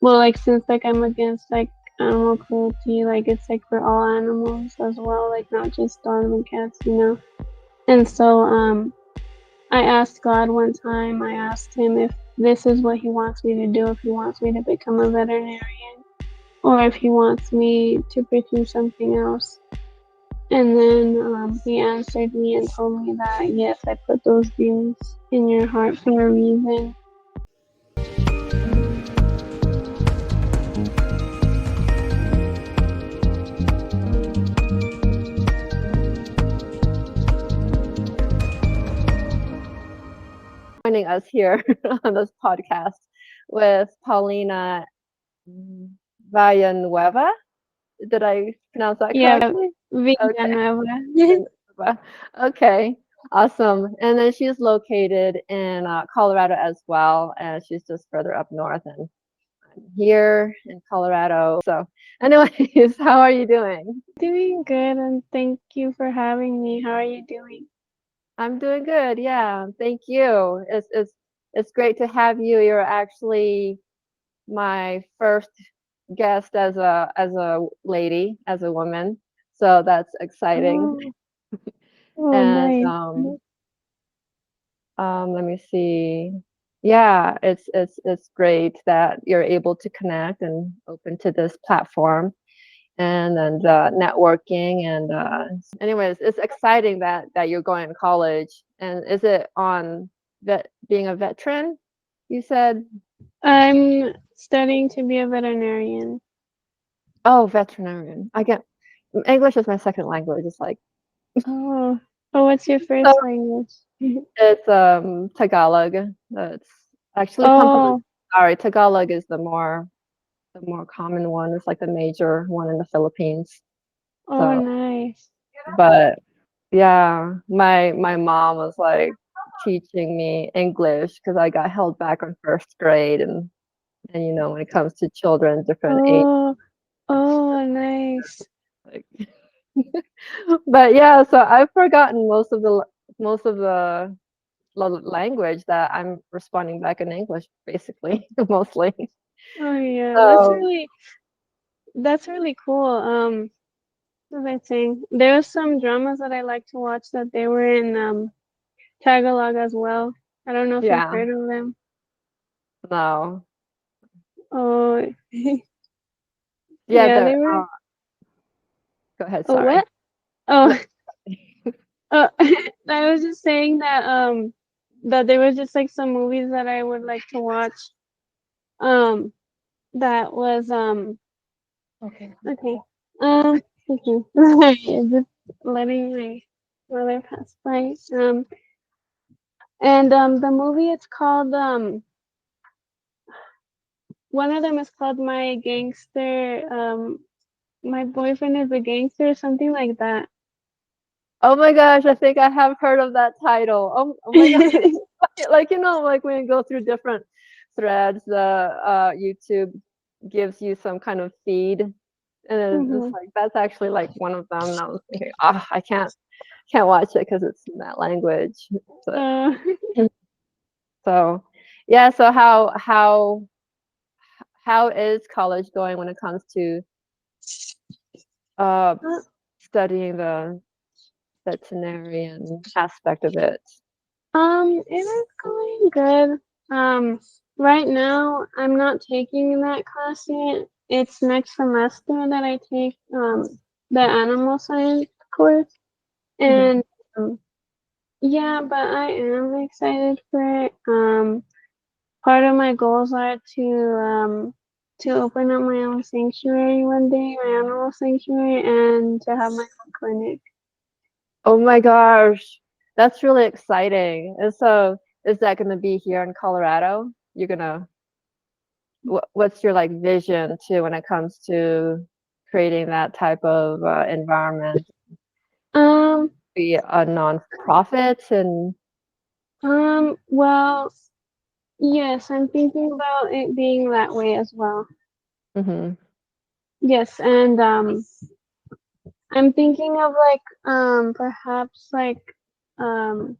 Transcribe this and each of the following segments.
well, like since like I'm against like animal cruelty, like it's like for all animals as well, like not just dogs and cats, you know. And so I asked God one time, I asked him if this is what he wants me to do, if he wants me to become a veterinarian or if he wants me to pursue something else. And then he answered me and told me that yes, I put those dreams in your heart for a reason. Joining us here on this podcast with Paulina Villanueva. Did I pronounce that Yeah, correctly? Okay. Villanueva. Villanueva. Okay. Awesome. And then she's located in Colorado as well, and she's just further up north, and I'm here in Colorado. So, anyways, how are you doing? Doing good, and thank you for having me. How are you doing? I'm doing good. Yeah, thank you. It's great to have you. You're actually my first guest as a lady, as a woman. So that's exciting. Oh, oh, And nice. let me see. Yeah, it's great that you're able to connect and open to this platform and networking and anyways, it's exciting that you're going to college. And is it on being a veteran? You said, I'm studying to be a veterinarian. oh, veterinarian. I get English is my second language. It's like Oh, oh, what's your so first language? it's Tagalog. It's actually Pampanga. Oh, Sorry, Tagalog is the more common one. It's like the major one in the Philippines. oh, So, nice. but yeah, my mom was like teaching me English because I got held back on first grade, and when it comes to children, different age, Oh, oh, nice. like but yeah, so I've forgotten most of the language that I'm responding back in English, basically, mostly. Oh, yeah, So that's really cool. What was I saying? There was some dramas that I like to watch that they were in Tagalog as well. I don't know if you've yeah, heard of them. no, Oh, yeah, yeah, the they were. go ahead, Oh, sorry. what? Oh, No, oh, I was just saying that there was just like some movies that I would like to watch. Um, that was okay. okay. Okay. Just letting my mother pass by. And the movie it's called one of them is called My Gangster. My boyfriend is a gangster, something like that. Oh my gosh, I think I have heard of that title. Oh my gosh. Like, like when you go through different threads, the YouTube gives you some kind of feed, and it's Mhm. like that's actually like one of them. And I was thinking, oh, I can't watch it because it's in that language. But Uh, so yeah, so how is college going when it comes to uh studying the veterinarian aspect of it? it is going good. Right now I'm not taking that class yet. It's next semester that I take the animal science course, Mhm. and um, yeah, but I am excited for it. Part of my goals are to open up my own sanctuary one day, my animal sanctuary, and to have my own clinic. Oh my gosh, that's really exciting. And so, is that going to be here in Colorado? You're gonna, what's your like vision too when it comes to creating that type of environment? Um, Be a non-profit and well, yes, I'm thinking about it being that way as well. mhm. Yes, and I'm thinking of like perhaps like um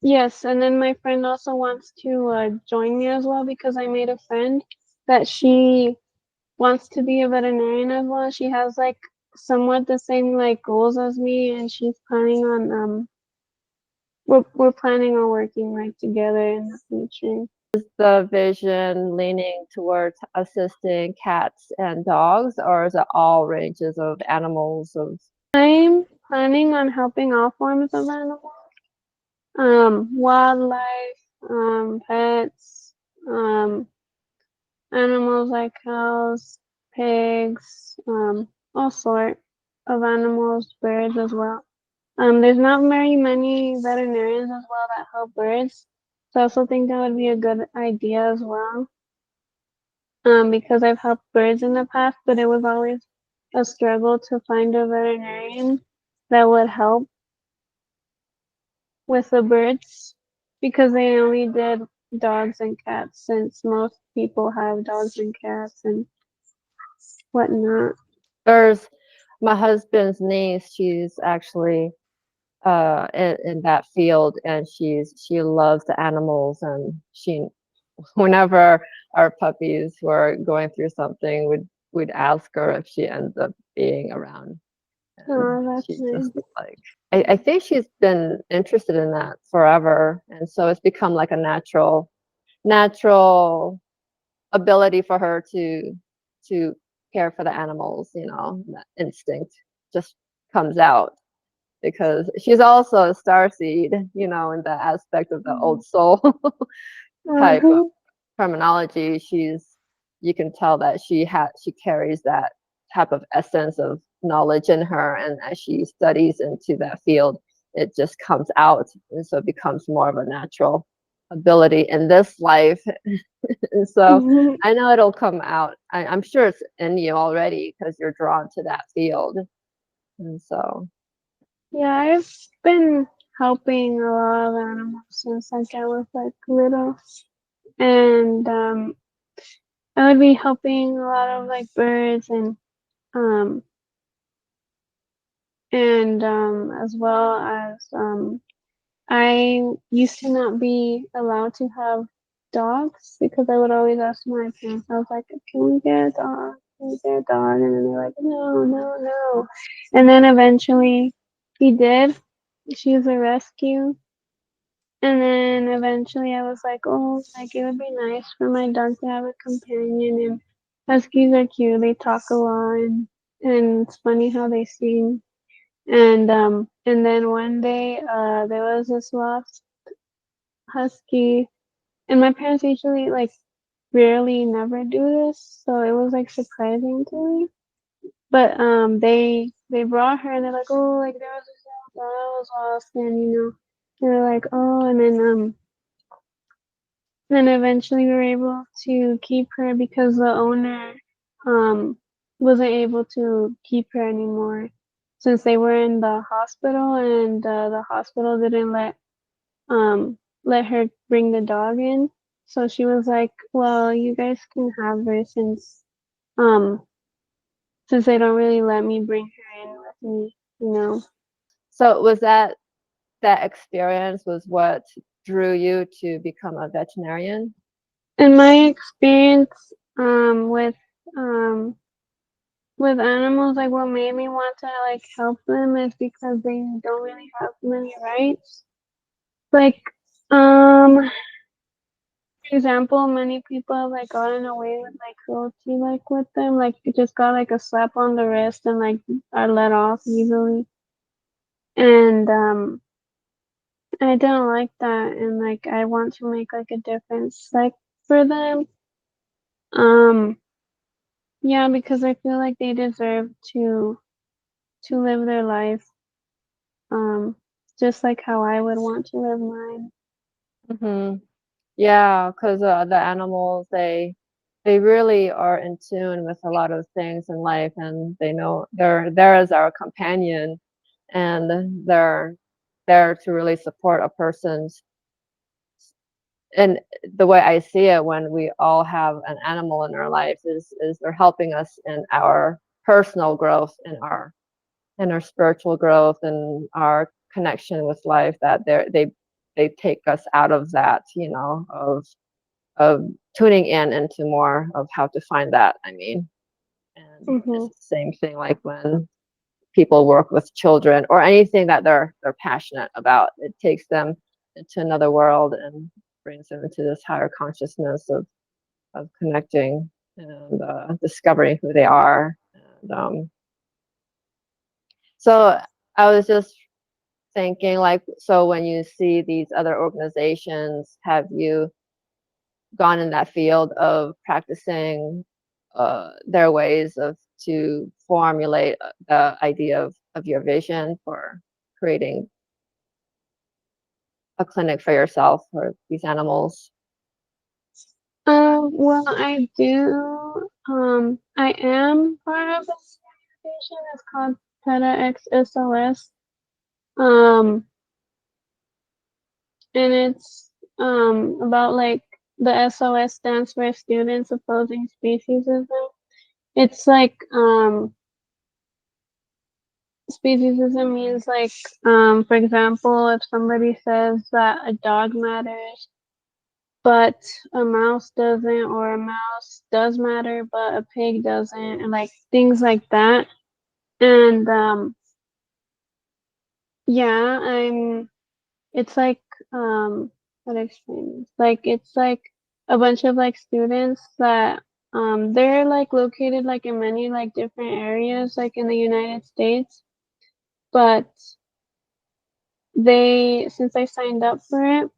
Yes, and then my friend also wants to join me as well because I made a friend that she wants to be a veterinarian as well. She has like somewhat the same like goals as me, and she's planning on we're planning on working like together in the future. The vision leaning towards assisting cats and dogs, or is it all ranges of animals of I'm planning on helping all forms of animals, wildlife, pets, um, animals like cows, pigs, all sort of animals, birds as well. There's not very many veterinarians as well that help birds, so I also think that would be a good idea as well. Because I've helped birds in the past, but it was always a struggle to find a veterinarian that would help with the birds because they only did dogs and cats since most people have dogs and cats and whatnot. there's my husband's niece, she's actually in that field, and she loves the animals, and she whenever our puppies were going through something, would ask her if she ends up being around. And Oh, that's she's just nice. like, I think she's been interested in that forever. And so it's become like a natural ability for her to care for the animals, that instinct just comes out because she's also a starseed, in the aspect of the old soul type of Uh-huh. terminology. You can tell that she carries that type of essence of knowledge in her, and as she studies into that field, it just comes out, and so it becomes more of a natural ability in this life. And so I know it'll come out. I'm sure it's in you already because you're drawn to that field. And so Yeah, I've been helping a lot of animals since like I was like little, and I would be helping a lot of like birds um and as well as I used to not be allowed to have dogs because I would always ask my parents. I was like, "Can we get a dog? Can we get a dog?" And then they're like, "No, no, no." And then eventually, we did. She was a rescue. And then eventually I was like, oh, like it would be nice for my dog to have a companion. And huskies are cute. They talk a lot and it's funny how they sing. And then one day, there was this lost husky, and my parents usually like rarely never do this, so it was like surprising to me. But they brought her and they're like, oh, like there was this little dog that was lost, and they're like, oh, and then eventually we were able to keep her because the owner um wasn't able to keep her anymore since they were in the hospital and the hospital didn't let her bring the dog in. So she was like, "Well, you guys can have her um since they don't really let me bring her in with me, you know." so was that experience was what drew you to become a veterinarian? In my experience um with animals, like what made me want to like help them is because they don't really have many rights. Like for example, many people have like gotten away with like cruelty like with them. Like you just got like a slap on the wrist and like are let off easily. And I don't like that and like I want to make like a difference like for them. Um yeah, because I feel like they deserve to live their life um just like how I would want to live mine. Hmm. Yeah, because the animals, they really are in tune with a lot of things in life, and they know they're there as our companion, and they're there to really support a person's. And the way I see it, when we all have an animal in our life, is they're helping us in our personal growth, in our spiritual growth, and our connection with life. That they they take us out of that, of tuning in into more of how to find that. I mean, and it's Mhm. the same thing like when people work with children or anything that they're passionate about. It takes them into another world and brings them into this higher consciousness of connecting and discovering who they are. And so I was just thinking, like, so when you see these other organizations, have you gone in that field of practicing their ways of to formulate the idea of your vision for creating a clinic for yourself or these animals? Well, I do. I am part of this organization. It's called PETA X SOS. Um, and it's about like the SOS stands for Students Opposing Speciesism. It's like speciesism means like for example, if somebody says that a dog matters but a mouse doesn't, or a mouse does matter but a pig doesn't, and like things like that. And yeah, it's like how to explain this? Like it's like a bunch of like students that they're like located like in many like different areas like in the United States, but they, since I signed up for it,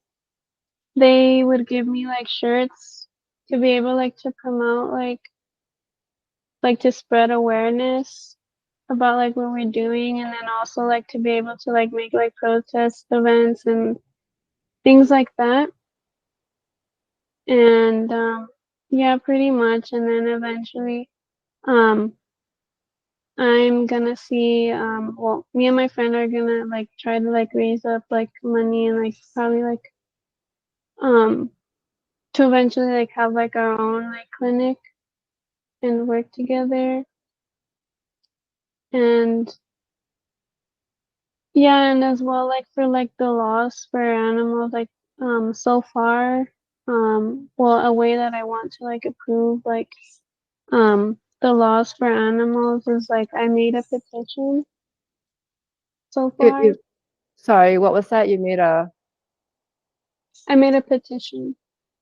they would give me like shirts to be able like to promote like to spread awareness about like what we're doing, and then also like to be able to like make like protest events and things like that. And yeah, pretty much. And then eventually um I'm gonna see well, me and my friend are gonna like try to like raise up like money and like probably like um to eventually like have like our own like clinic and work together. And yeah, and as well like for like the laws for animals, like so far, well, a way that I want to like approve like the laws for animals is like I made a petition so far. You sorry, what was that? You made a I made a petition.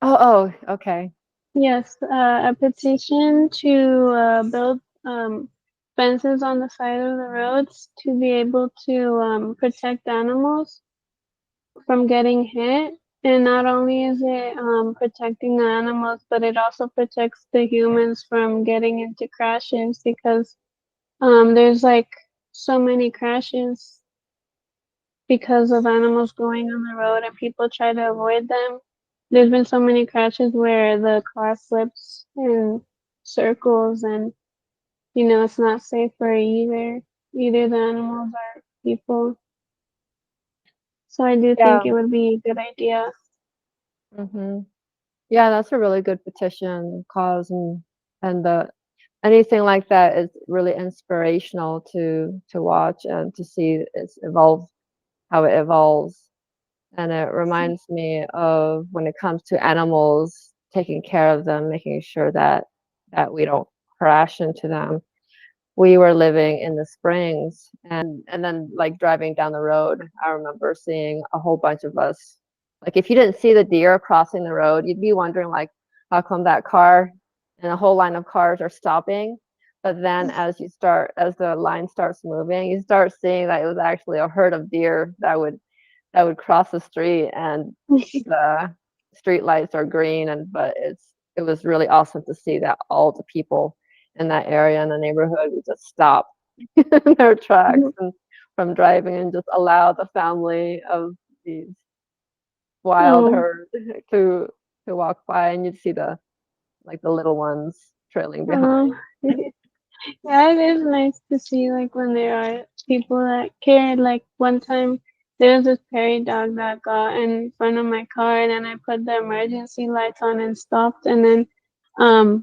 okay. Yes, a petition to build fences on the side of the roads to be able to protect animals from getting hit. And not only is it protecting the animals, but it also protects the humans from getting into crashes, because there's like so many crashes because of animals going on the road and people try to avoid them. There's been so many crashes where the car flips in circles, and it's not safe for either the animals or people. So I do think Yeah. it would be a good idea. hmm Yeah, that's a really good petition cause, and the anything like that is really inspirational to watch and to see it's evolve how it evolves. And it reminds me of when it comes to animals, taking care of them, making sure that we don't crash into them. We were living in the Springs, and then like driving down the road, I remember seeing a whole bunch of us. Like if you didn't see the deer crossing the road, you'd be wondering like how come that car and a whole line of cars are stopping. But then as the line starts moving, you start seeing that it was actually a herd of deer that would cross the street, and the street lights are green, and but it was really awesome to see that all the people in that area in the neighborhood would just stop in their tracks and from driving and just allow the family of these wild Oh, herd to to walk by, and you'd see the little ones trailing oh. behind. Yeah, it is nice to see like when there are people that care. Like one time there was this prairie dog that got in front of my car, and then I put the emergency lights on and stopped, and then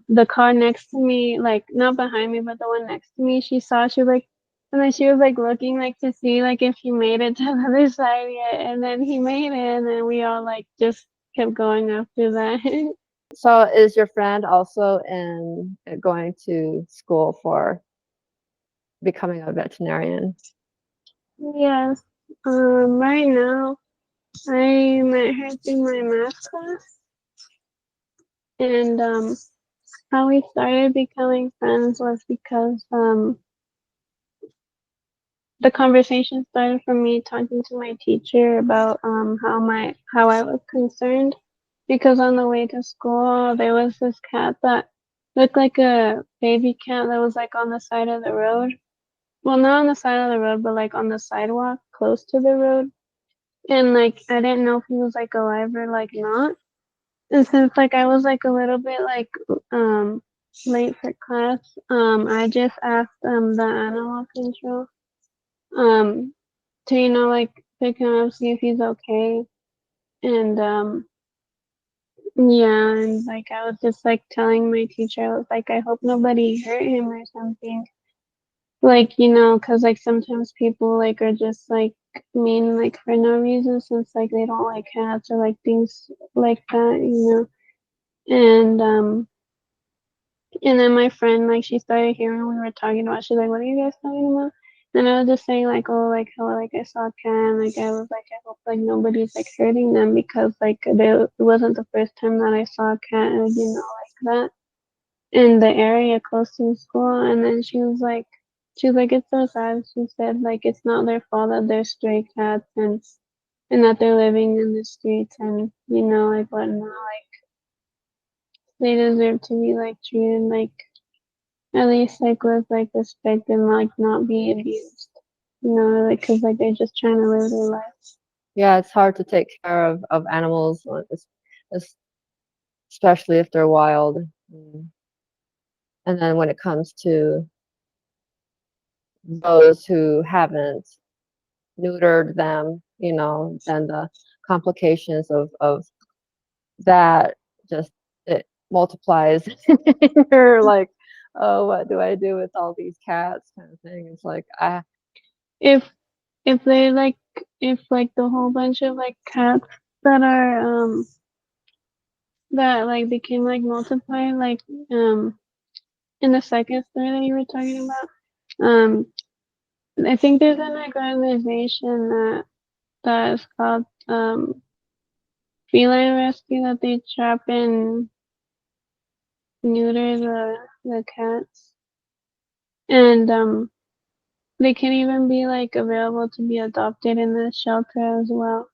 the car next to me, like not behind me but the one next to me, she saw, she was like, And then she was like looking like to see like if he made it to the other side yet. And then he made it, and then we all like just kept going after that. So is your friend also in going to school for becoming a veterinarian? Yes. Right now I met her through my math class, and how we started becoming friends was because the conversation started from me talking to my teacher about how I was concerned, because on the way to school there was this cat that looked like a baby cat that was like on the side of the road. Well, not on the side of the road, but like on the sidewalk close to the road. And like I didn't know if he was like alive or like not. And since like I was like a little bit like um late for class, I just asked the animal control um to, you know, like pick him up, see if he's okay. And yeah, and like I was just like telling my teacher, I was like, I hope nobody hurt him or something. Like, you know, cause like sometimes people like are just like mean like for no reason, since like they don't like cats or like things like that, you know. And then my friend, like, she started hearing what we were talking about. She's like, "What are you guys talking about?" And I was just saying, like, "Oh, like how like I saw a cat, and like I was like, I hope like nobody's like hurting them, because like it wasn't the first time that I saw a cat, you know, like that in the area close to the school." And then she was like, "It's so sad." She said, like, it's not their fault that they're stray cats, and that they're living in the streets, and you know, like whatnot. Like they deserve to be like treated like, at least like with like respect, and like not be abused. You know, like because like they're just trying to live their life. Yeah, it's hard to take care of animals, especially if they're wild. Mm. And then when it comes to those who haven't neutered them, then the complications of that just it multiplies. You're like, oh, what do I do with all these cats kind of thing. It's like, If if they like if like the whole bunch of like cats that are that like became like multiplied um in the second story that you were talking about, I think there's an organization that is called Feline Rescue, that they trap and neuter the cats, and they can even be like available to be adopted in the shelter as well.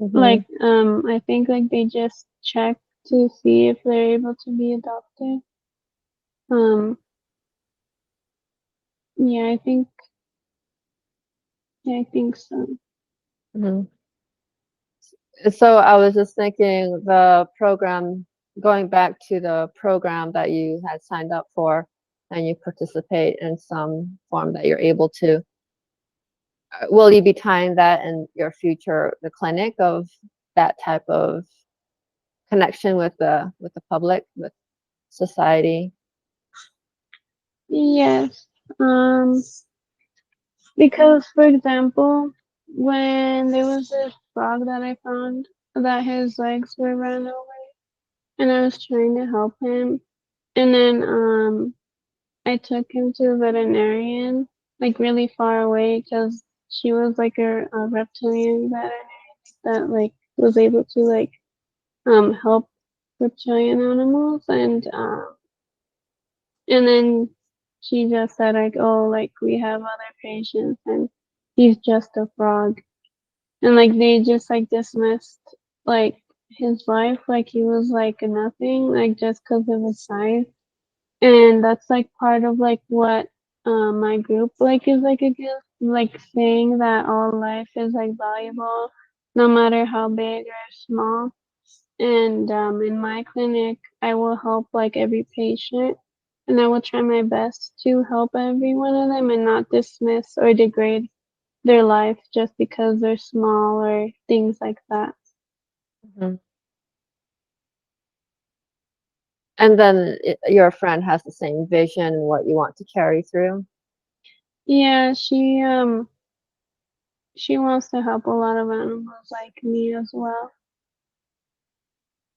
mhm, Like I think like they just check to see if they're able to be adopted. Um yeah, I think so. mhm. So I was just thinking going back to the program that you had signed up for, and you participate in some form that you're able to. Will you be tying that in your future, the clinic of that type of connection with the public, with society? Yes. Because for example, when there was this frog that I found that his legs were run over, and I was trying to help him, and then I took him to a veterinarian, like really far away, because she was like a reptilian veterinarian that like was able to like help reptilian animals, and then she just said like, oh, like we have other patients, and he's just a frog, and like they just like dismissed like his life, like he was like nothing, like just because of his size. And that's like part of like what my group like is like against, like saying that all life is like valuable, no matter how big or small. And in my clinic, I will help like every patient, and I will try my best to help every one of them and not dismiss or degrade their life just because they're small or things like that. Mhm. And then your friend has the same vision and what you want to carry through. Yeah, she wants to help a lot of animals like me as well.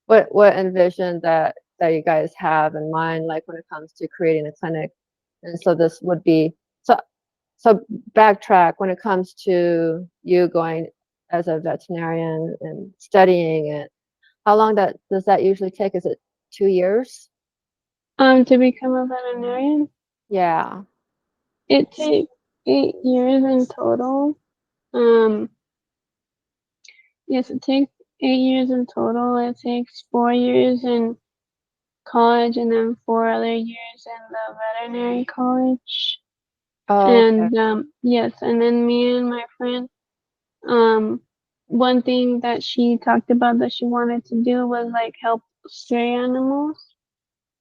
What envision that you guys have in mind, like when it comes to creating a clinic? And so this would be so so backtrack when it comes to you going as a veterinarian and studying it. How long that does that usually take? Is it 2 years? To become a veterinarian, Yeah. it takes 8 years in total. Um, yes, it takes 8 years in total. It takes 4 years in college and then 4 other years in the veterinary college. Oh, okay. And yes, and then me and my friend, um, one thing that she talked about that she wanted to do was like help stray animals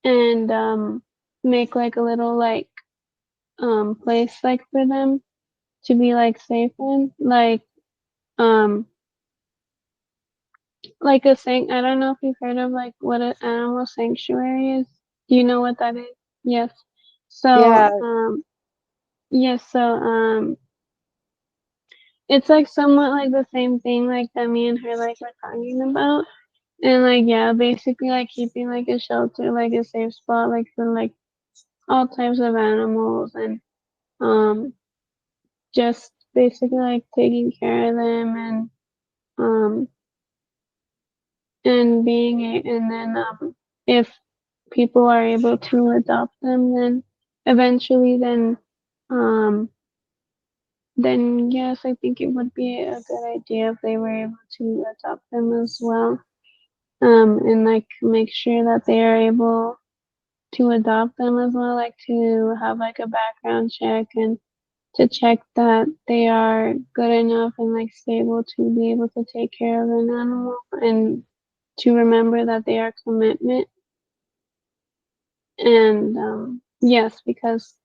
and make like a little like place like for them to be like safe in, um like a I don't know if you've heard of like what an animal sanctuary is. Do you know what that is? Yes. So Yeah. yes, so it's like somewhat like the same thing like that me and her like were talking about. And like yeah, basically like keeping like a shelter, like a safe spot like for like all types of animals and um just basically like taking care of them um and and then if people are able to adopt them then eventually um then yes, I think it would be a good idea if they were able to adopt them as well. And like make sure that they are able to adopt them as well, like to have like a background check and to check that they are good enough and like stable to be able to take care of an animal and to remember that they are commitment. And yes, because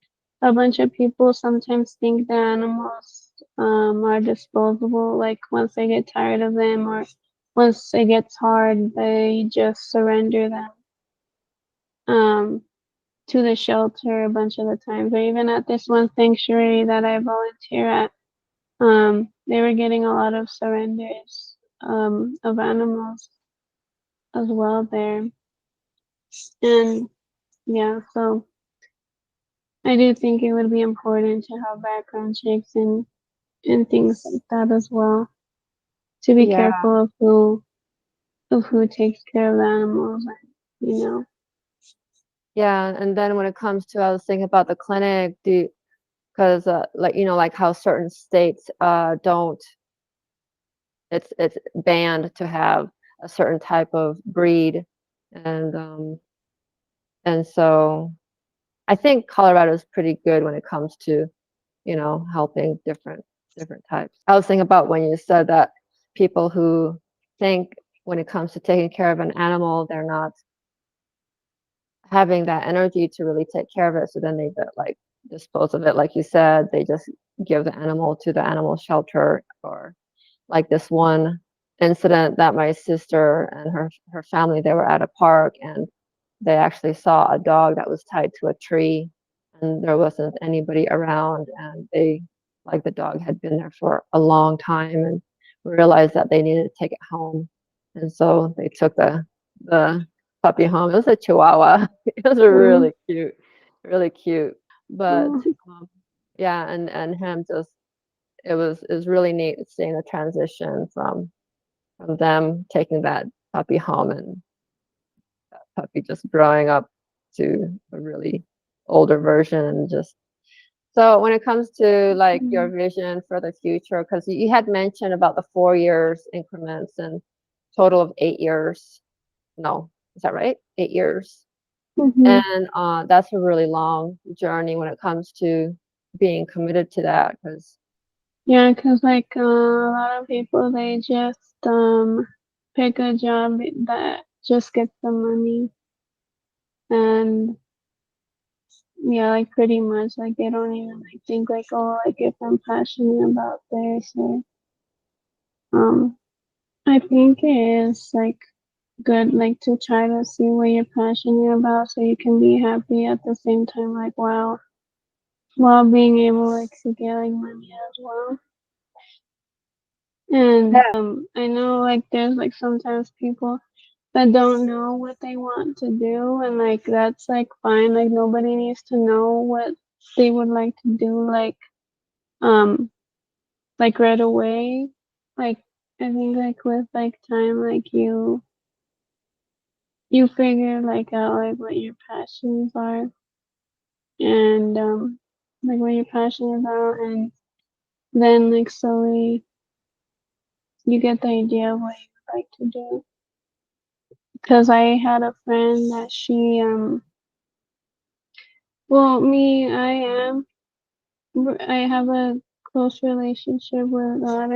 a bunch of people sometimes think that animals are disposable. Like once they get tired of them or once it gets hard, they just surrender them um, to the shelter a bunch of the times. Or even at this one sanctuary that I volunteer at, they were getting a lot of surrenders of animals as well there. And yeah, so I do think it would be important to have background checks and things like that as well. To be Yeah. careful of who takes care of the animals and you know. Yeah. And then when it comes to, I was thinking about the clinic, do because like like how certain states don't it's banned to have a certain type of breed and so I think Colorado is pretty good when it comes to helping different types. I was thinking about when you said that people who think when it comes to taking care of an animal they're not having that energy to really take care of it, so then they like dispose of it like you said, they just give the animal to the animal shelter. Or like this one incident that my sister and her family, they were at a park and they actually saw a dog that was tied to a tree and there wasn't anybody around, and they like the dog had been there for a long time and realized that they needed to take it home, and so they took the puppy home. It was a chihuahua. It was a Mm, really cute. But mm, um, yeah, and him just it was really neat seeing the transition from them taking that puppy home and that puppy just growing up to a really older version. And just so when it comes to like your mm, vision for the future, because you had mentioned about the 4 years increments and total of 8 years. No, is that right? 8 years. mhm. And that's a really long journey when it comes to being committed to that. Because Yeah, cause like a lot of people they just pick a job that just gets the money and yeah, like pretty much like they don't even like think like oh like if I'm passionate about this or um I think it is like good like to try to see what you're passionate about so you can be happy at the same time like wow while being able like to get like money as well. And Yeah. I know like there's like sometimes people that don't know what they want to do, and like that's like fine. Like nobody needs to know what they would like to do um like right away. Like I think like with like time like you figure like out like what your passions are, and like what you're passionate about, and then like slowly you get the idea of what you would like to do. Because I had a friend that she well me I have a close relationship with God,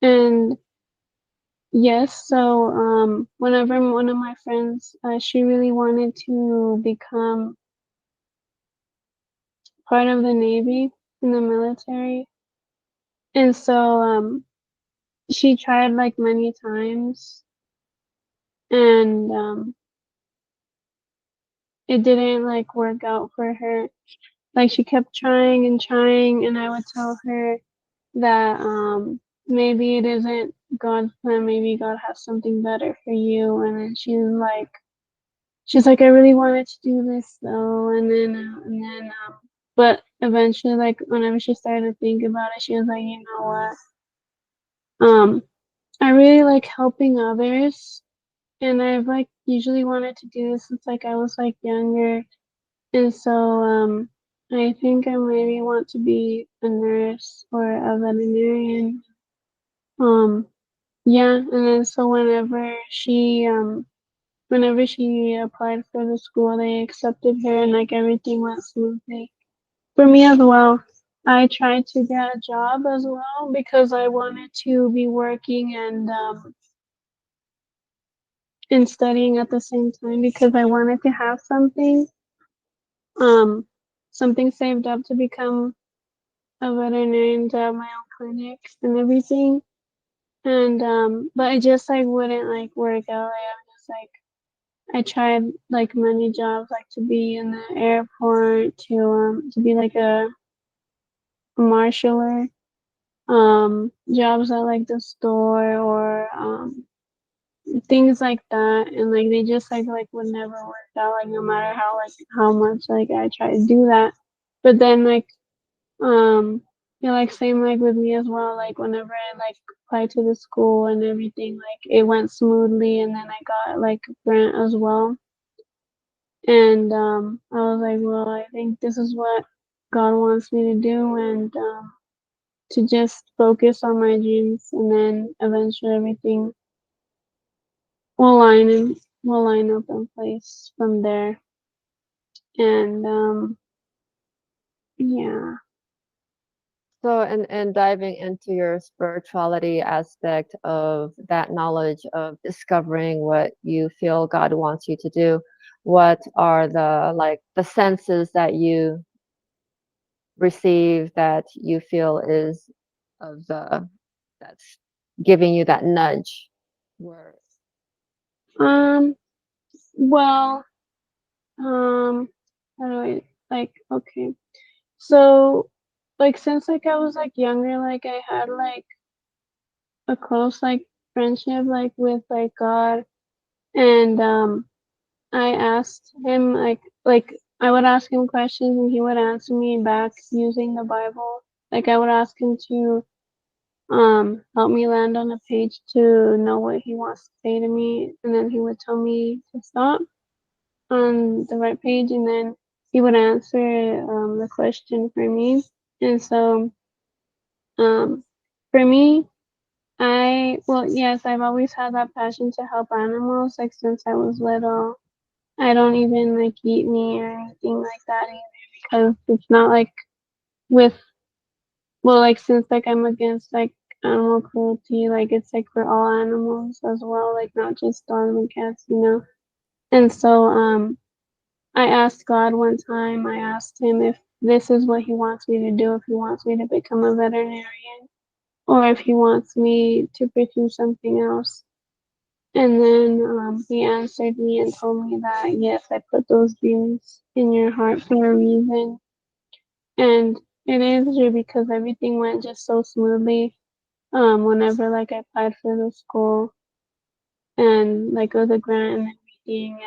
and yes, so whenever one of my friends she really wanted to become part of the Navy in the military, and so she tried like many times, and it didn't like work out for her. Like she kept trying and trying, and I would tell her that maybe it isn't God's plan, maybe God has something better for you. And then she's like I really wanted to do this though, and then but eventually like whenever she started to think about it, she was like, you know what, I really like helping others, and I've like usually wanted to do this since like I was like younger. And so I think I maybe want to be a nurse or a veterinarian. Um yeah, and then so whenever she applied for the school, they accepted her, and like everything went smoothly. For me as well, I tried to get a job as well because I wanted to be working and studying at the same time, because I wanted to have um something saved up to become a veterinarian, to have my own clinic and everything. And but it just like wouldn't like work out. Like I was just like I tried like many jobs, like to be in the airport, to be like a marshaller, jobs at like the store, or things like that, and like they just like would never work out, like no matter how much like I tried to do that. But then like yeah, like same like with me as well. Like whenever I like applied to the school and everything, like it went smoothly, and then I got like a grant as well. And I was like, well, I think this is what God wants me to do, and to just focus on my dreams, and then eventually everything will line up in place from there. And yeah. So, and diving into your spirituality aspect of that knowledge of discovering what you feel God wants you to do, what are the like the senses that you receive that you feel is of the that's giving you that nudge? Where Um. Well. How do I like? Okay. So, like since like I was like younger, like I had like a close like friendship like with like God, and I asked him like I would ask him questions, and he would answer me back using the Bible. Like I would ask him to help me land on a page to know what he wants to say to me, and then he would tell me to stop on the right page, and then he would answer the question for me. And so um for me, well, yes, I've always had that passion to help animals, like since I was little. I don't even like eat meat or anything like that either, because it's not like with well, like since like I'm against like animal cruelty, like it's like for all animals as well, like not just dogs and cats, you know. And so I asked God one time, I asked him if this is what he wants me to do, if he wants me to become a veterinarian, or if he wants me to pursue something else. And then he answered me and told me that yes, I put those dreams in your heart for a reason. And it is true because everything went just so smoothly. Whenever like I applied for the school and like with the grant and everything,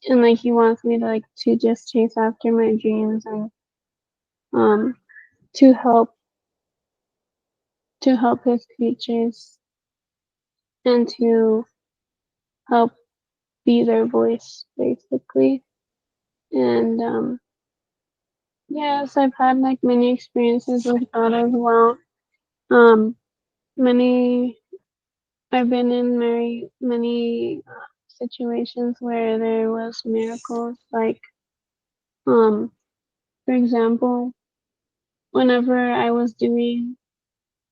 and like he wants me to just chase after my dreams and um to help his creatures and to help be their voice basically. And yes, I've had like many experiences with God as well. Um, many I've been in many situations where there was miracles. Like, um, for example, whenever I was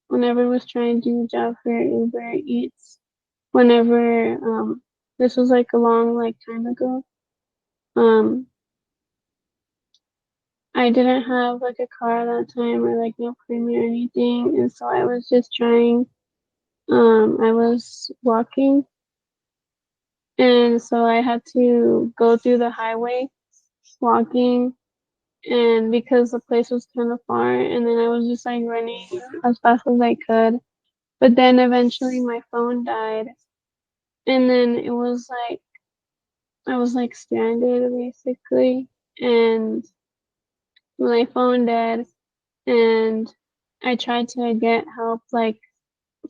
whenever I was trying to do a job for Uber Eats, whenever this was like a long time ago. Um, I didn't have like a car at that time or like no premium or anything, and so I was just trying. I was walking, and so I had to go through the highway walking, and because the place was kind of far, and then I was just like running as fast as I could. But then eventually my phone died, and then it was like I was like stranded basically, and my phone died, and I tried to get help like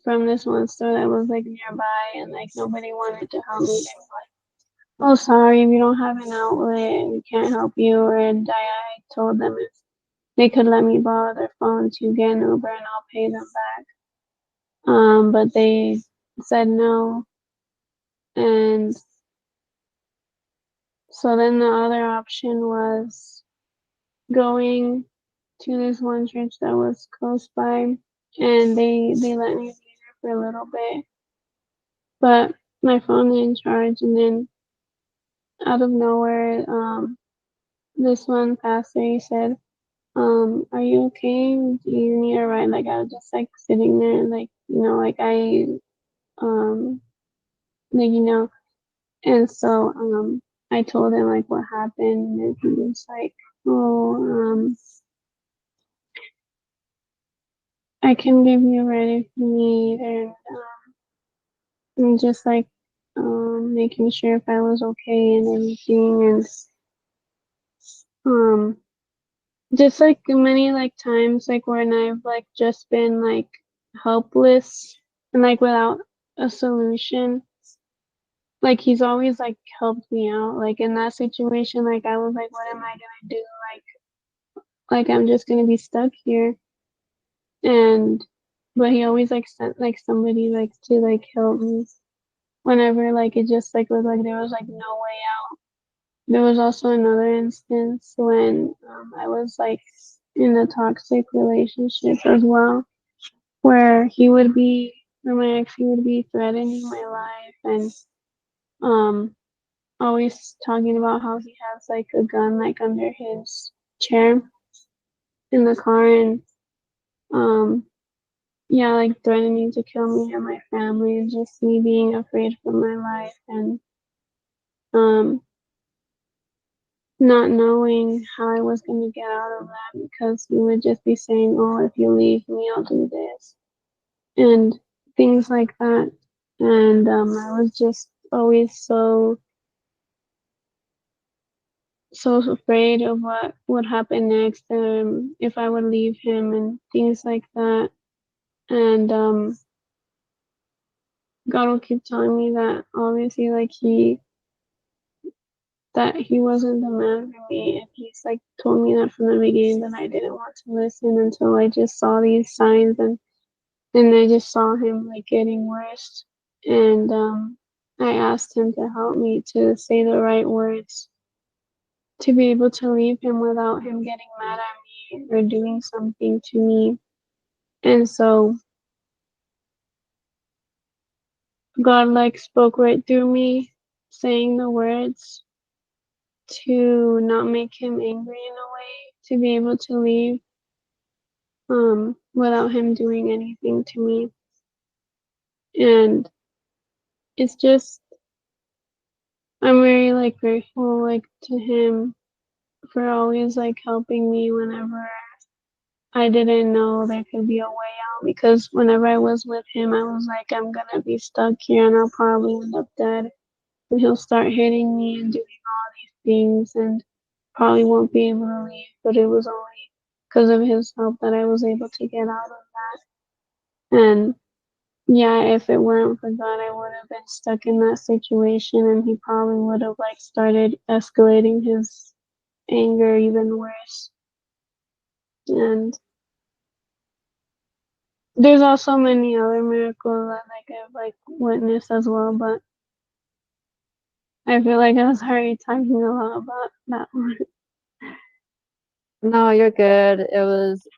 from this one store that was like nearby, and like nobody wanted to help me. They were like, "Oh, sorry, we don't have an outlet. We can't help you." And I told them if they could let me borrow their phone to get an Uber, and I'll pay them back. But they said no, and so then the other option was going to this one church that was close by, and they let me be there for a little bit, but my phone didn't charge, and then out of nowhere, this one pastor he said, "Are you okay? Do you need a ride?" Like I was just like sitting there, like like um, like. And so I told him like what happened, and he was like, "Oh, I can give you a ride if you need," and just like making sure if I was okay and everything, and um just like many times like when I've like just been like helpless and like without a solution, like he's always like helped me out. Like in that situation, like I was like, what am I gonna do? Like I'm just gonna be stuck here. And but he always like sent like somebody like to like help me whenever like it just like looked like there was like no way out. There was also another instance when I was like in a toxic relationship as well, where where my ex, he would be threatening my life and um, always talking about how he has like a gun like under his chair in the car, and um, yeah, like threatening to kill me and my family, just me being afraid for my life and um, not knowing how I was going to get out of that because he would just be saying, "Oh, if you leave me, I'll do this," and things like that. And I was just always so afraid of what would happen next, if I would leave him and things like that. And God will keep telling me that obviously, like that he wasn't the man for me, and he's like told me that from the beginning that I didn't want to listen until I just saw these signs, and I just saw him like getting worse, and I asked him to help me to say the right words to be able to leave him without him getting mad at me or doing something to me. And so God like spoke right through me, saying the words to not make him angry in a way, to be able to leave without him doing anything to me. And it's just I'm very like grateful like to him for always like helping me whenever I didn't know there could be a way out, because whenever I was with him, I was like, I'm gonna be stuck here and I'll probably end up dead. And he'll start hitting me and doing all these things and probably won't be able to leave. But it was only because of his help that I was able to get out of that. And yeah, if it weren't for God, I would have been stuck in that situation, and he probably would have like started escalating his anger even worse. And there's also many other miracles that like I've like witnessed as well, but I feel like I was already talking a lot about that one. No, you're good. It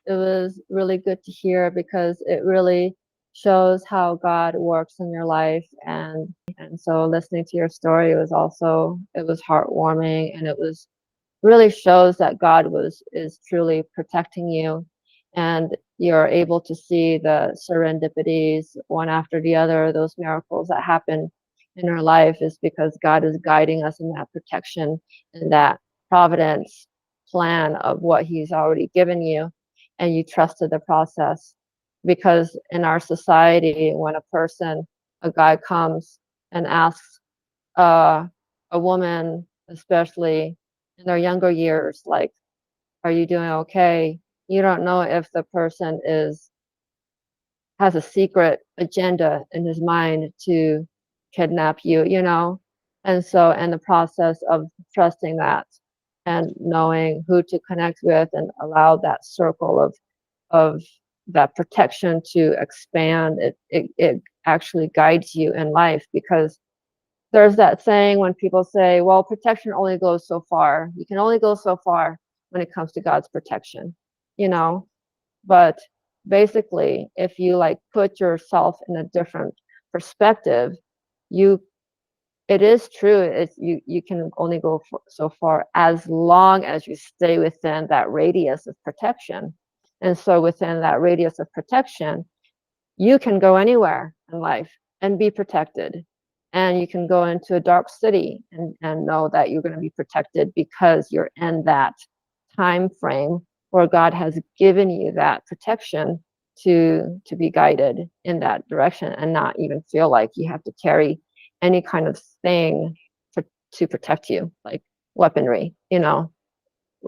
was really good to hear because it really shows how God works in your life, and so listening to your story it was heartwarming, and it was really shows that God was is truly protecting you, and you're able to see the serendipities one after the other. Those miracles that happen in our life is because God is guiding us in that protection and that providence plan of what He's already given you, and you trusted the process. Because in our society, when a guy comes and asks uh, a woman, especially in their younger years, like, are you doing okay? You don't know if the person has a secret agenda in his mind to kidnap you, you know? And so, and the process of trusting that and knowing who to connect with and allow that circle of that protection to expand, it actually guides you in life. Because there's that saying when people say, well, protection only goes so far. You can only go so far when it comes to God's protection, you know? But basically, if you like put yourself in a different perspective, you it is true. You can only go so far as long as you stay within that radius of protection. And so within that radius of protection, you can go anywhere in life and be protected. And you can go into a dark city and know that you're going to be protected because you're in that time frame where God has given you that protection to be guided in that direction and not even feel like you have to carry any kind of thing for, to protect you, like weaponry, you know.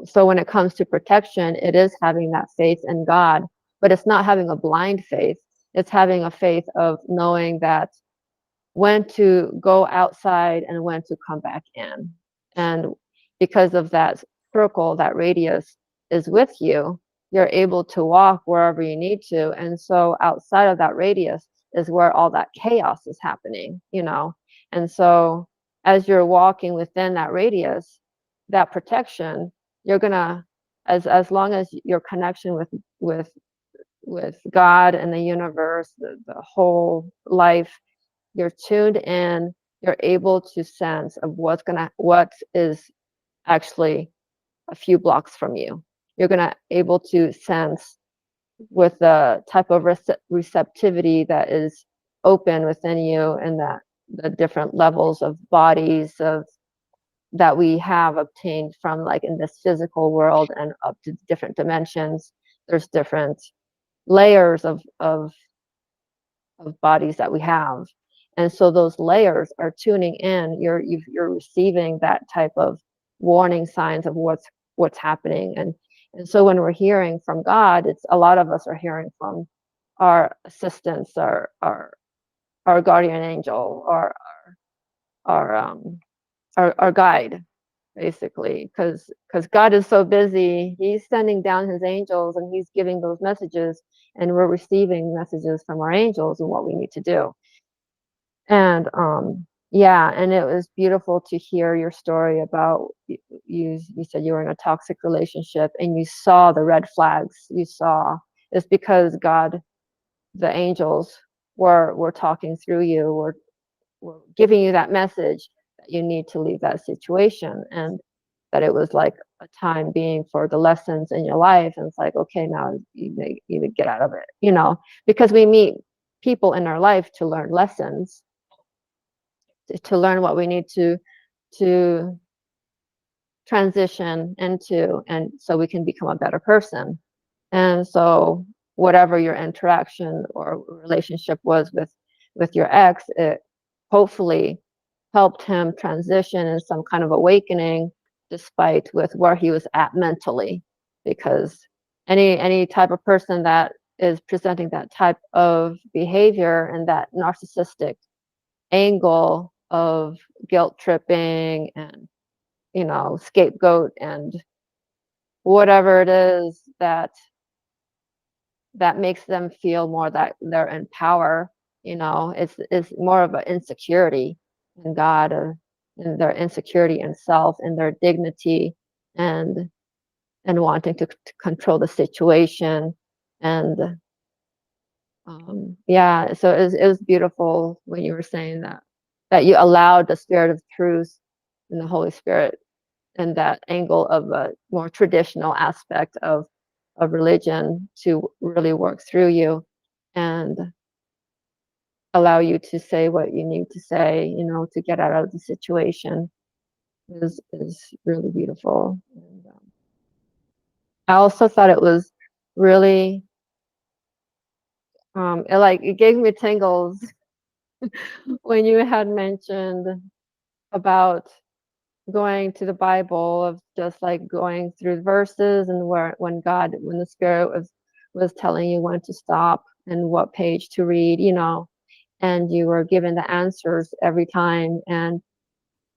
So when it comes to protection, it is having that faith in God, but it's not having a blind faith. It's having a faith of knowing that when to go outside and when to come back in. And because of that circle, that radius is with you, you're able to walk wherever you need to. And so outside of that radius is where all that chaos is happening, you know. And so as you're walking within that radius, that protection, you're gonna, as long as your connection with with God and the universe, the whole life, you're tuned in, you're able to sense of what is actually a few blocks from you. You're gonna able to sense with the type of receptivity that is open within you, and that the different levels of bodies of that we have obtained from, like, in this physical world and up to different dimensions. There's different layers of bodies that we have. And so those layers are tuning in. You're receiving that type of warning signs of what's happening. And so when we're hearing from God, it's a lot of us are hearing from our assistants, our guardian angel, or our our guide, basically, because God is so busy. He's sending down his angels and he's giving those messages, and we're receiving messages from our angels and what we need to do. And yeah, and it was beautiful to hear your story about you said you were in a toxic relationship and you saw the red flags you saw. It's because God, the angels, were talking through you, were giving you that message that you need to leave that situation, and that it was like a time being for the lessons in your life. And it's like, okay, now you need to get out of it, you know, because we meet people in our life to learn lessons, to learn what we need to transition into, and so we can become a better person. And so whatever your interaction or relationship was with your ex, it hopefully helped him transition in some kind of awakening, despite with where he was at mentally. Because any type of person that is presenting that type of behavior and that narcissistic angle of guilt tripping and, scapegoat and whatever it is that makes them feel more that they're in power, it's more of an insecurity in God, or in their insecurity in self and their dignity, and wanting to control the situation. And yeah, so it was beautiful when you were saying that you allowed the Spirit of truth and the Holy Spirit and that angle of a more traditional aspect of religion to really work through you and allow you to say what you need to say, to get out of the situation is really beautiful. And, I also thought it was really, it gave me tingles when you had mentioned about going to the Bible, of just like going through verses, and when the Spirit was telling you when to stop and what page to read, and you were given the answers every time, and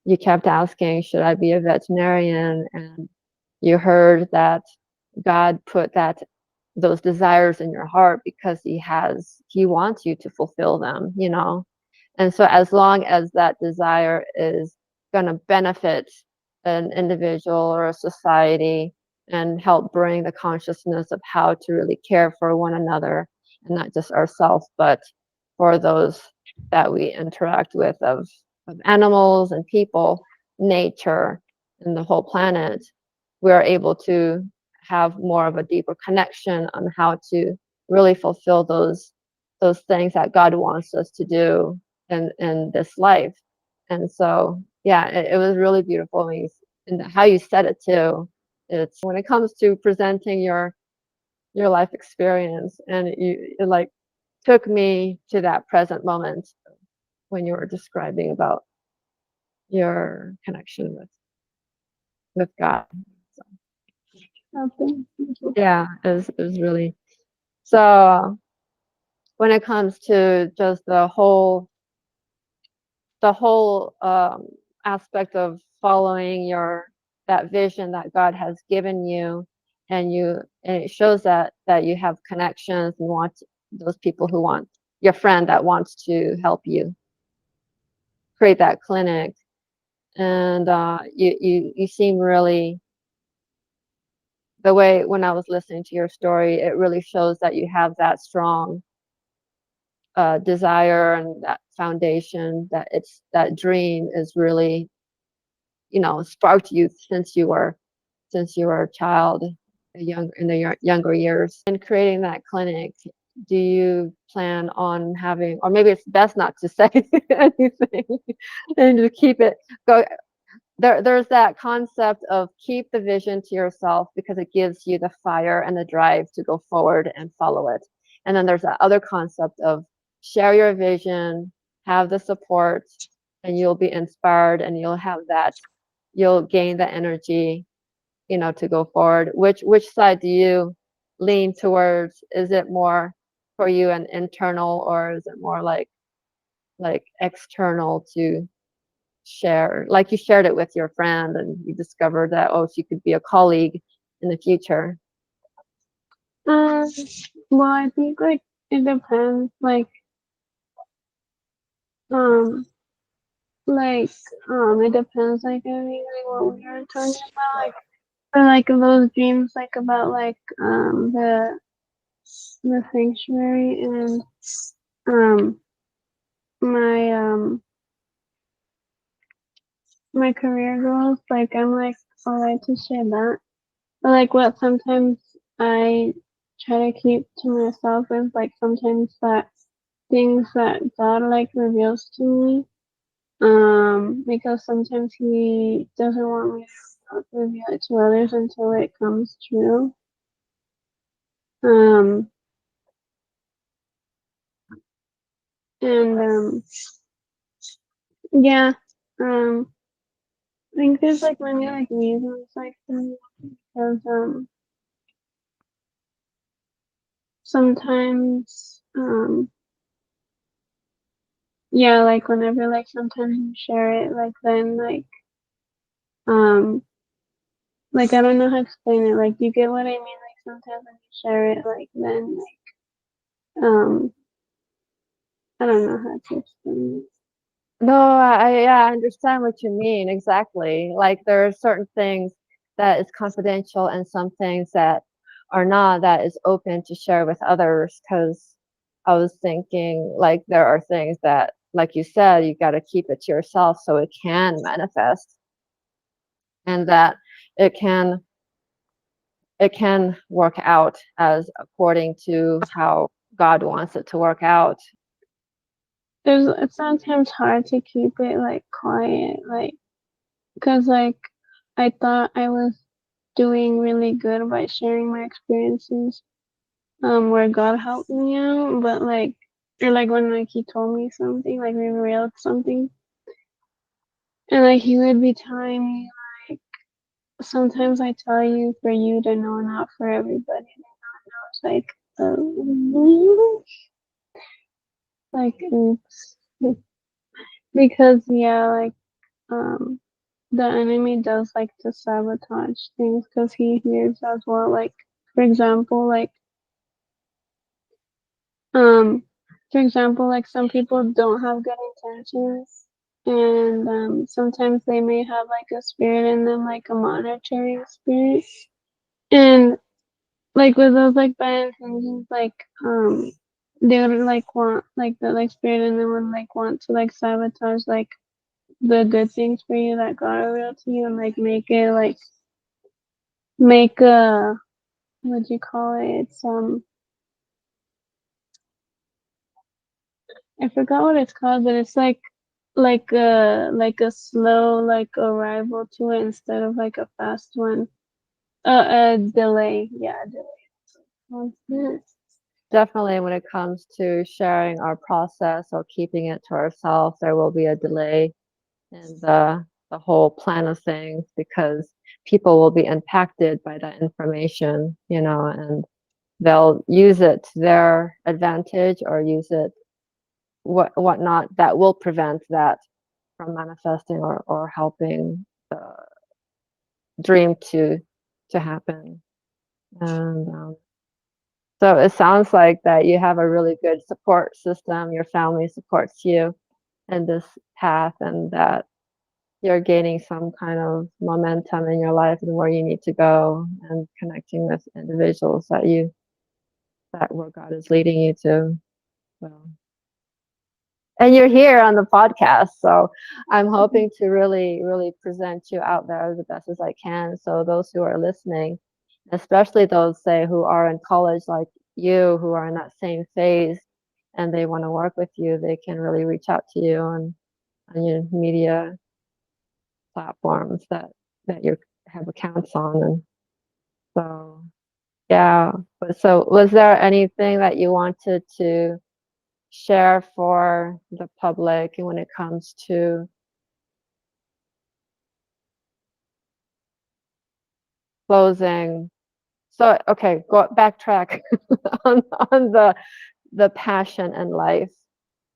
you kept asking, should I be a veterinarian? And you heard that God put those desires in your heart because he wants you to fulfill them. And so as long as that desire is going to benefit an individual or a society and help bring the consciousness of how to really care for one another, and not just ourselves, but for those that we interact with, of animals and people, nature, and the whole planet, we are able to have more of a deeper connection on how to really fulfill those things that God wants us to do in this life. And so, yeah, it was really beautiful and how you said it too. It's when it comes to presenting your life experience, and it like took me to that present moment when you were describing about your connection with God. So, Okay. yeah, it was really so. When it comes to just the whole aspect of following that vision that God has given you, and it shows that you have connections and want those people who want your friend that wants to help you create that clinic. And you seem really, the way when I was listening to your story, it really shows that you have that strong desire and that foundation, that dream is really, sparked you since you were a child, in the younger years. And creating that clinic, do you plan on having, or maybe it's best not to say anything and to keep it go. There's that concept of keep the vision to yourself, because it gives you the fire and the drive to go forward and follow it. And then there's that other concept of share your vision, have the support, and you'll be inspired, and you'll gain the energy, to go forward. Which side do you lean towards? Is it more for you an internal, or is it more like external to share, like you shared it with your friend and you discovered that, oh, she could be a colleague in the future? Um, well, I think like it depends. Um, it depends. Like I mean, like what we were talking about, like for like those dreams, like about like the sanctuary and um my my career goals. Like I'm like alright to share that. But like what sometimes I try to keep to myself is like sometimes that things that God like reveals to me. Because sometimes he doesn't want me not reveal it to others until it comes true. Um, and yeah, I think there's like many like reasons like that, because sometimes yeah, like whenever like sometimes you share it, like then um like I don't know how to explain it. Like you get what I mean? Like sometimes when you share it, like then I don't know how to explain No, yeah, I understand what you mean exactly. Like there are certain things that is confidential and some things that are not, that is open to share with others. Because I was thinking like there are things that, like you said, you got to keep it to yourself so it can manifest, and that it can it can work out as according to how God wants it to work out. there's it's sometimes hard to keep it like quiet, like because like I thought I was doing really good by sharing my experiences, where God helped me out, but like or like when like he told me something, like revealed something, and like he would be telling me like sometimes I tell you for you to know, not for everybody. And I was like oops, because yeah, like um the enemy does like to sabotage things because he hears as well. Like for example, um, like some people don't have good intentions, and sometimes they may have like a spirit in them, like a monitoring spirit, and like with those like bad intentions, like they would like want like the like spirit in them would like want to like sabotage like the good things for you that God revealed to you, and like make a what do you call it? It's I forgot what it's called, but it's like a slow like arrival to it instead of like a fast one. A delay. Yeah, a delay. Definitely, when it comes to sharing our process or keeping it to ourselves, there will be a delay in the whole plan of things, because people will be impacted by that information, and they'll use it to their advantage or use it whatnot that will prevent that from manifesting or helping the dream to happen. And so it sounds like that you have a really good support system. Your family supports you in this path, and that you're gaining some kind of momentum in your life and where you need to go, and connecting with individuals that where God is leading you to. So, and you're here on the podcast, so I'm hoping to really, really present you out there the best as I can. So those who are listening, especially those say who are in college like you, who are in that same phase, and they want to work with you, they can really reach out to you on your media platforms that you have accounts on. And so yeah. But so was there anything that you wanted to share for the public when it comes to closing? So okay, go backtrack on the passion and life,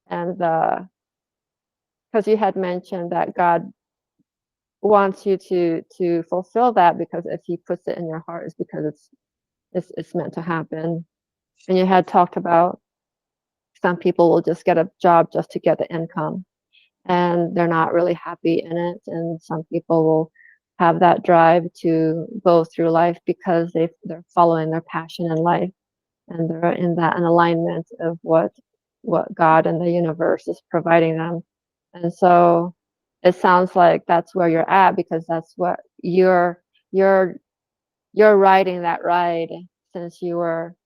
and the because you had mentioned that God wants you to fulfill that, because if he puts it in your heart, it's because it's meant to happen. And you had talked about some people will just get a job just to get the income, and they're not really happy in it. And some people will have that drive to go through life because they're following their passion in life, and they're in that an alignment of what God and the universe is providing them. And so it sounds like that's where you're at, because that's what you're you're riding that ride since you were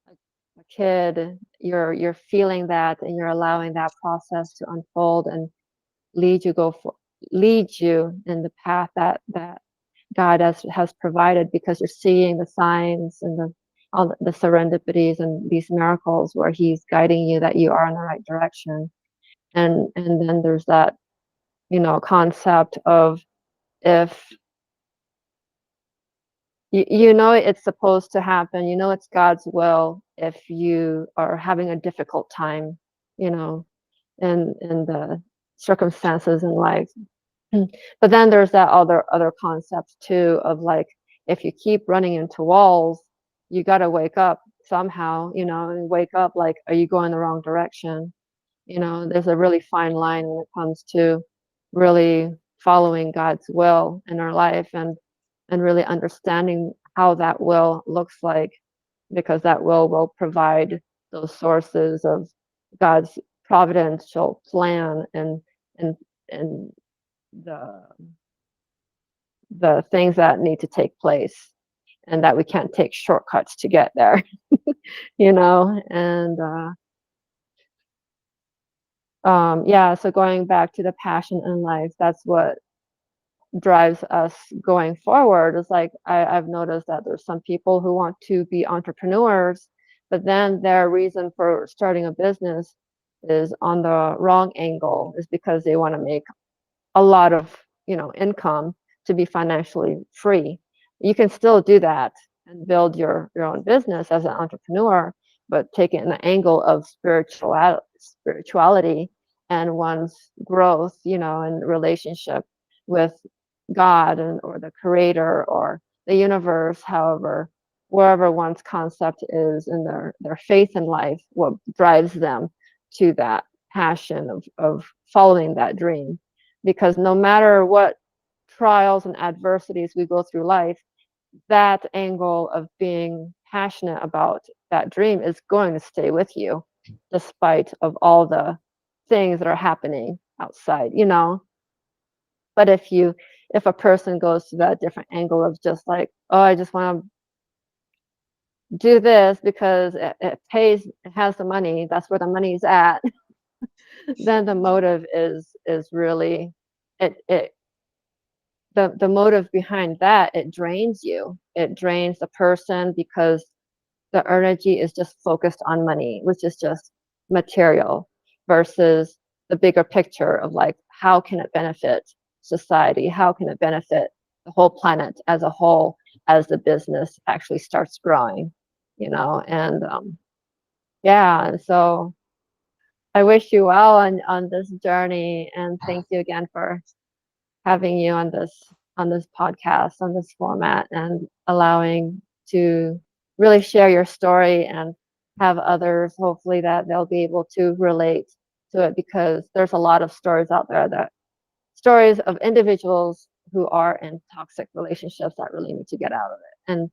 a kid. You're feeling that, and you're allowing that process to unfold and lead you go for lead you in the path that God has provided, because you're seeing the signs and all the serendipities and these miracles where He's guiding you that you are in the right direction. And then there's that, concept of, if you know it's supposed to happen, it's God's will, if you are having a difficult time, you know, in the circumstances in life. But then there's that other concept too of like, if you keep running into walls, you got to wake up somehow, and wake up, like, are you going the wrong direction? There's a really fine line when it comes to really following God's will in our life, and really understanding how that will looks like, because that will provide those sources of God's providential plan, and and the the things that need to take place, and that we can't take shortcuts to get there. And yeah, so going back to the passion in life, that's what drives us going forward. Is like, I've noticed that there's some people who want to be entrepreneurs, but then their reason for starting a business is on the wrong angle, is because they want to make a lot of income to be financially free. You can still do that and build your own business as an entrepreneur, but take it in the angle of spirituality and one's growth, and relationship with God, or the creator, or the universe, however, wherever one's concept is in their faith in life, what drives them to that passion of following that dream. Because no matter what trials and adversities we go through life, that angle of being passionate about that dream is going to stay with you, despite of all the things that are happening outside. But if a person goes to that different angle of just like, oh, I just want to do this because it pays, it has the money, that's where the money's at, then the motive is really, it the motive behind that, it drains you. It drains the person, because the energy is just focused on money, which is just material, versus the bigger picture of like, how can it benefit society? How can it benefit the whole planet as a whole, as the business actually starts growing, and yeah. And so I wish you well on this journey, and thank you again for having you on this podcast, on this format, and allowing to really share your story, and have others, hopefully, that they'll be able to relate to it, because there's a lot of stories out there, that stories of individuals who are in toxic relationships that really need to get out of it, and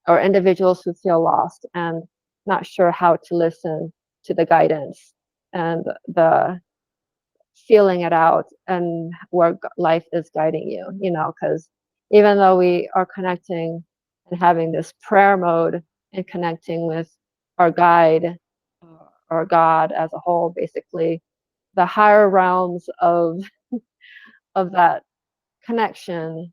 or individuals who feel lost and not sure how to listen to the guidance and the feeling it out, and where life is guiding you, because even though we are connecting and having this prayer mode and connecting with our guide, or God as a whole, basically, the higher realms of that connection,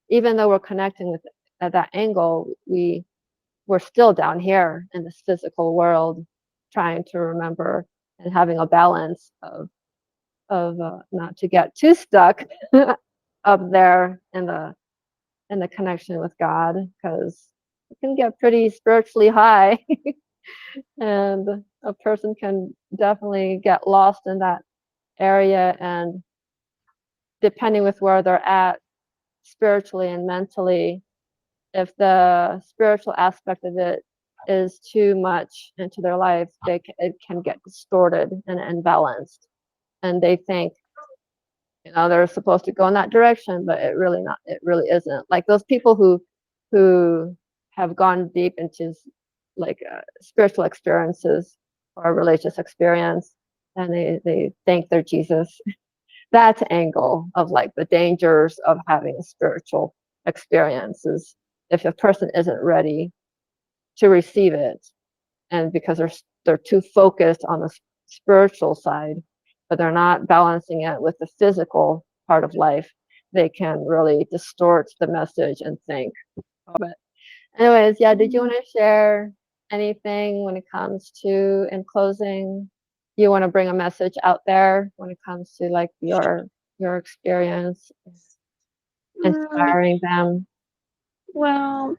even though we're connecting with at that angle, we're still down here in this physical world, trying to remember and having a balance of not to get too stuck up there in the connection with God, because it can get pretty spiritually high, and a person can definitely get lost in that area. And depending with where they're at spiritually and mentally, if the spiritual aspect of it is too much into their life, it can get distorted and imbalanced, and they think they're supposed to go in that direction, but it really isn't. Like those people who have gone deep into like spiritual experiences or religious experience, and they think they're Jesus. That angle of like the dangers of having a spiritual experience is, if a person isn't ready to receive it, and because they're too focused on the spiritual side, but they're not balancing it with the physical part of life, they can really distort the message and think. But anyways, yeah, did you want to share anything when it comes to, in closing, you want to bring a message out there when it comes to like your experience, Um, inspiring them? well,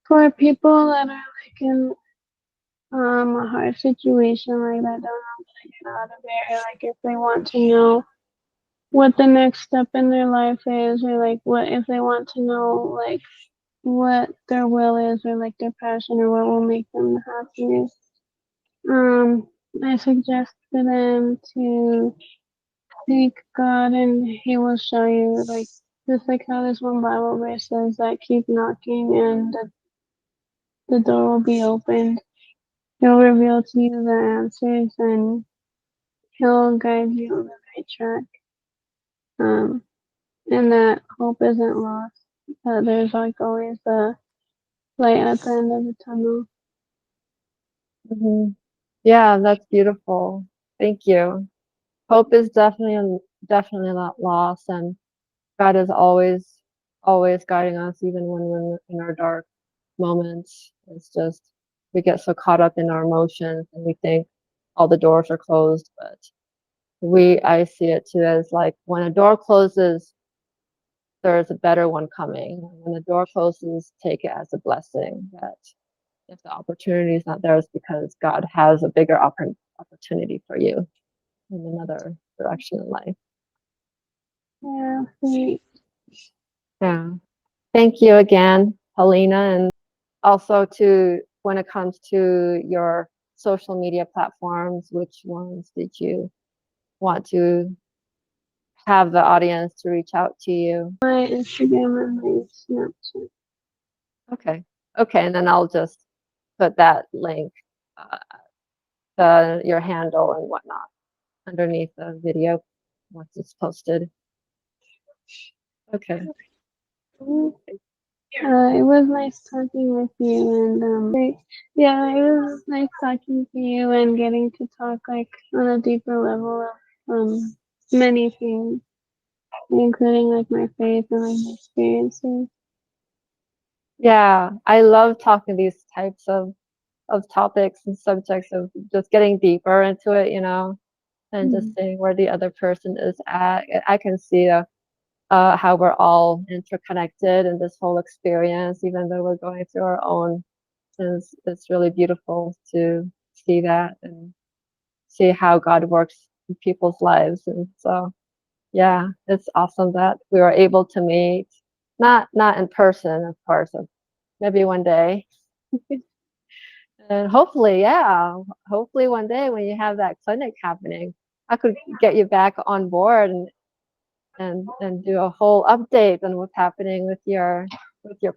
for people that are like in a hard situation like that, don't know how to get out of it, or like if they want to know what the next step in their life is, or like what if they want to know like what their will is, or like their passion, or what will make them the happiest. I suggest for them to seek God, and He will show you, like just like how this one Bible verse says that keep knocking and the door will be opened. He'll reveal to you the answers, and He'll guide you on the right track. Um, and that hope isn't lost. That there's like always a light at the end of the tunnel. Hmm. Yeah, that's beautiful. Thank you. Hope is definitely not lost, and God is always guiding us, even when we're in our dark moments. It's just we get so caught up in our emotions and we think all the doors are closed, but I see it too as like when a door closes, there's a better one coming. When the door closes, take it as a blessing that if the opportunity is not there, it's because God has a bigger opportunity for you in another direction in life. Yeah, sweet. Yeah. Thank you again, Paulina. And also to when it comes to your social media platforms, which ones did you want to have the audience to reach out to you? My Instagram and my Snapchat. Okay. Okay. And then I'll just put that link, uh, your handle and whatnot underneath the video once it's posted. Okay. It was nice talking with you, and yeah, it was nice talking to you and getting to talk like on a deeper level of many things, including like my faith and like my experiences. Yeah, I love talking these types of topics and subjects of just getting deeper into it, and just Mm. seeing where the other person is at. I can see how we're all interconnected in this whole experience, even though we're going through our own. It's really beautiful to see that and see how God works in people's lives. And so, yeah, it's awesome that we were able to meet, not in person, of course, maybe one day. And hopefully, yeah, hopefully one day when you have that clinic happening, I could get you back on board and do a whole update on what's happening with your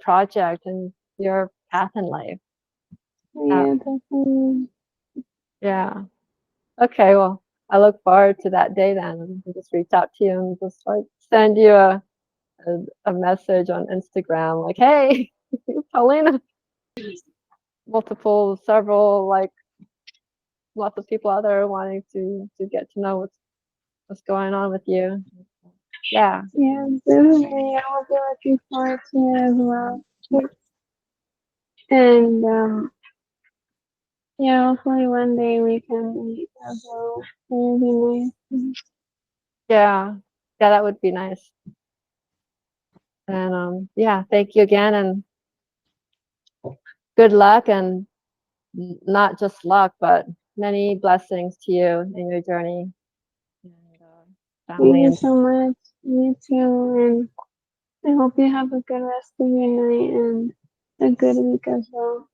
project and your path in life. Uh, Yeah, definitely. yeah. Okay. Well, I look forward to that day then. And just reach out to you and just like send you a message on Instagram like, hey, Paulina, several, like lots of people out there wanting to get to know what's going on with you. Yeah. Yeah, definitely. I will be looking forward to it as well. And yeah, hopefully one day we can meet as well. It would be nice. Yeah. Yeah, that would be nice. And yeah, thank you again and good luck and not just luck, but many blessings to you in your journey and Thank family you and so much. You too. And I hope you have a good rest of your night and a good week as well.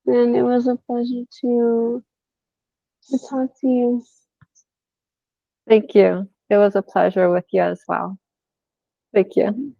And it was a pleasure to talk to you. thank you. It was a pleasure with you as well. Thank you.